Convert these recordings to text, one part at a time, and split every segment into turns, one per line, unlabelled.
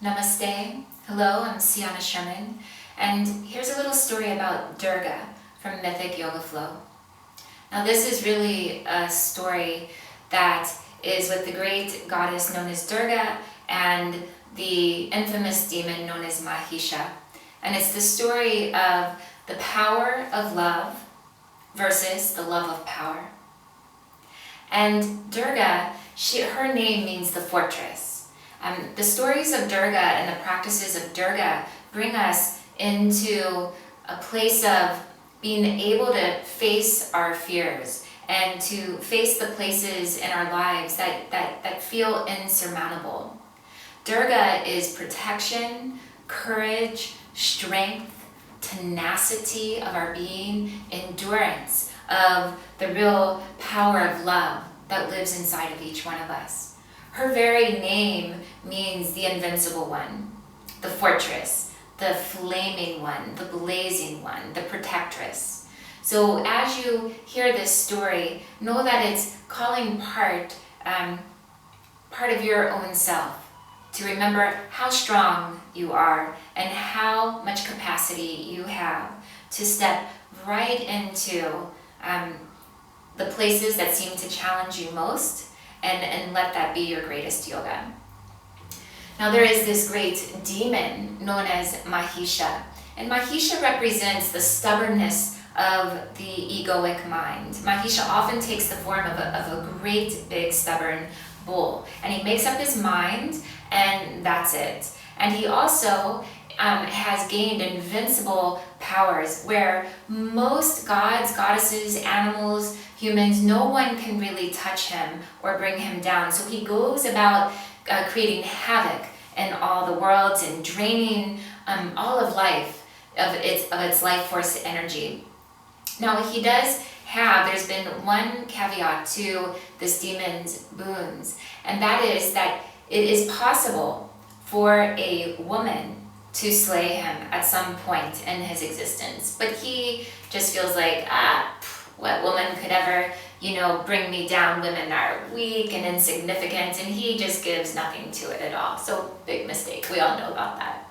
Namaste. Hello, I'm Sianna Sherman, and here's a little story about Durga from Mythic Yoga Flow. Now, this is really a story that is with the great goddess known as Durga and the infamous demon known as Mahisha. And it's the story of the power of love versus the love of power. And Durga, her name means the fortress. The stories of Durga and the practices of Durga bring us into a place of being able to face our fears and to face the places in our lives that feel insurmountable. Durga is protection, courage, strength, tenacity of our being, endurance of the real power of love that lives inside of each one of us. Her very name means the invincible one, the fortress, the flaming one, the blazing one, the protectress. So as you hear this story, know that it's calling part of your own self to remember how strong you are and how much capacity you have to step right into the places that seem to challenge you most, and let that be your greatest yoga. Now, there is this great demon known as Mahisha, and Mahisha represents the stubbornness of the egoic mind. Mahisha often takes the form of a great big stubborn bull, and he makes up his mind, and that's it. And he also has gained invincible powers where most gods, goddesses, animals, humans, no one can really touch him or bring him down. So he goes about creating havoc in all the worlds and draining all of life of its life force energy. Now he does there's been one caveat to this demon's boons, and that is that it is possible for a woman to slay him at some point in his existence. But he just feels like, what woman could ever, bring me down? Women are weak and insignificant, and he just gives nothing to it at all. So big mistake, we all know about that.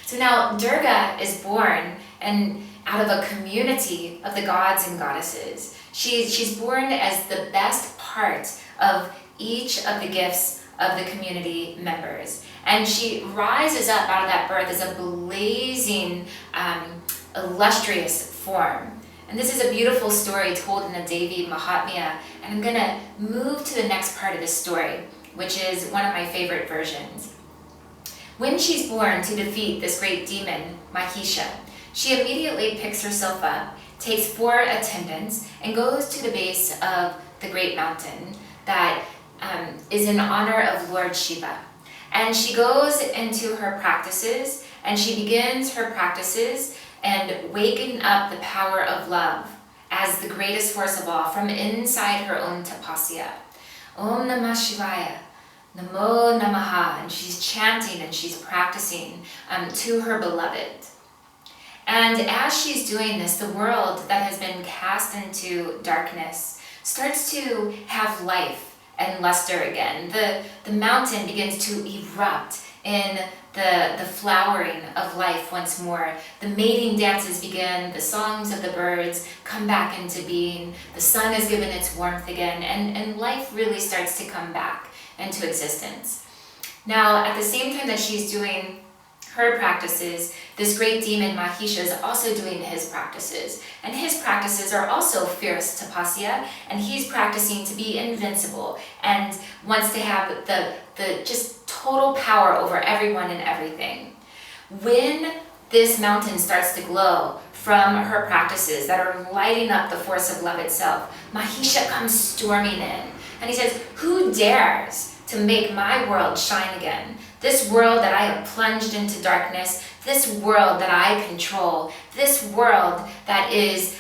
So now Durga is born and out of a community of the gods and goddesses. She's born as the best part of each of the gifts of the community members. And she rises up out of that birth as a blazing, illustrious form. And this is a beautiful story told in the Devi Mahatmya. And I'm going to move to the next part of the story, which is one of my favorite versions. When she's born to defeat this great demon, Mahisha, she immediately picks herself up, takes 4 attendants, and goes to the base of the great mountain that is in honor of Lord Shiva. And she goes into her practices, and she begins her practices and waking up the power of love as the greatest force of all from inside her own tapasya. Om Namah Shivaya, Namo Namaha, and she's chanting and she's practicing to her beloved. And as she's doing this, the world that has been cast into darkness starts to have life and luster again. The mountain begins to erupt in the flowering of life once more. The mating dances begin, the songs of the birds come back into being, the sun is given its warmth again, and life really starts to come back into existence. Now, at the same time that she's doing her practices, this great demon Mahisha is also doing his practices. And his practices are also fierce tapasya, and he's practicing to be invincible and wants to have the just total power over everyone and everything. When this mountain starts to glow from her practices that are lighting up the force of love itself, Mahisha comes storming in, and he says, "Who dares to make my world shine again? This world that I have plunged into darkness, this world that I control, this world that is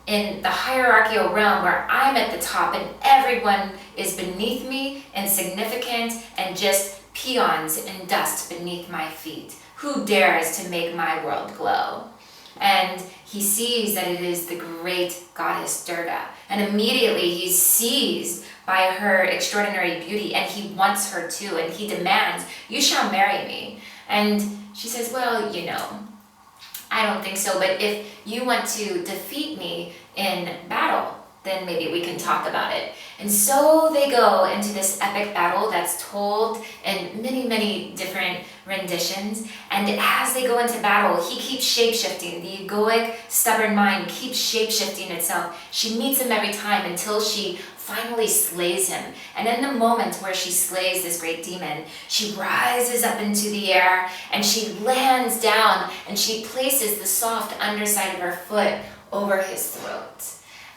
in the hierarchical realm where I'm at the top and everyone is beneath me, insignificant, and just peons in dust beneath my feet. Who dares to make my world glow?" And he sees that it is the great goddess Durga. And immediately he's seized by her extraordinary beauty, and he wants her to, and he demands, "You shall marry me." And she says, "Well, I don't think so, but if you want to defeat me in battle, then maybe we can talk about it." And so they go into this epic battle that's told in many, many different renditions. And as they go into battle, he keeps shape-shifting. The egoic, stubborn mind keeps shape-shifting itself. She meets him every time until she finally slays him. And in the moment where she slays this great demon, she rises up into the air and she lands down and she places the soft underside of her foot over his throat.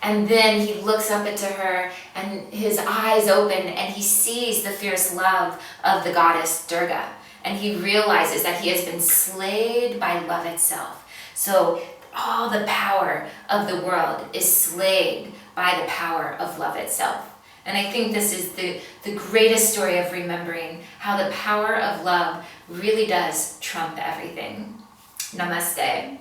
And then he looks up into her and his eyes open and he sees the fierce love of the goddess Durga. And he realizes that he has been slayed by love itself. So all the power of the world is slayed by the power of love itself. And I think this is the greatest story of remembering how the power of love really does trump everything. Namaste.